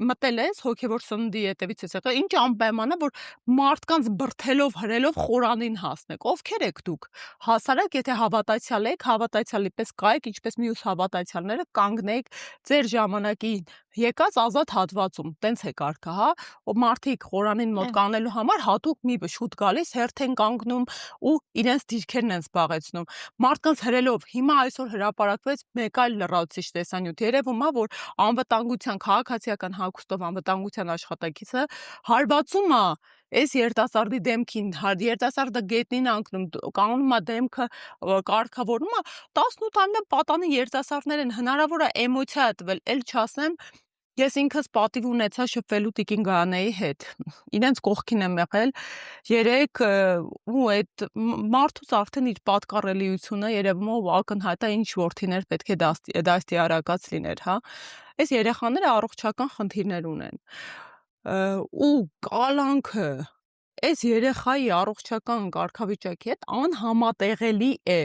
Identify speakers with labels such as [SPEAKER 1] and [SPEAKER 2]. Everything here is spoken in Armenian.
[SPEAKER 1] մտել ես հոգևոր սննդի հետևից ես եղել, ինչ անպայման է, որ մարդկանց բրթելով, հրելով խորանին հասնեք, ովքեր եք դուք, հասարակ, եթե հավատացյալ եք, հավատացյալի պես կայեք, ինչպես մյուս հավատացյալները, կանգնեք ձեր ժամանակին եկած ազատ հատվածում, տենց է կարգը, հա, մարդիկ խորանին մոտ կանգնելու համար հատուկ մի շուտ գալիս, հերթ են կանգնում ու իրենց դիրքերն են զբաղեցնում, մարդկանց հրելով, հիմա այսօր հրապարակվեց մեկ այլ լրացուցիչ տեսանյութ, երևում է, որ անվտանգության քաղաքացիական հագուստով անվտանգության աշխատակիցը հարվածում է այս երիտասարդի դեմքին, երիտասարդը գետնին անկնում, կանգնում է դեմքը կարգավորում է, 18-ամյա պատանի երիտասարդներ են, հնարավոր է էմոցիա է տվել, էլ չասեմ, ես ինքս պատիվ ունեցա շփվելու տիկին Գայանեի հետ, իրենց կողքին եմ եղել, երեք ու այդ մարդուց արդեն իր պատկառելիությունը երևում է ակնհայտ է, ինչ որդիներ պետք է դաստիարակած լիներ, հա, այս երեխաները առողջական խնդիրներ ունեն ու կալանքը այս երեխայի առողջական կարգավիճակի հետ անհամատեղելի է,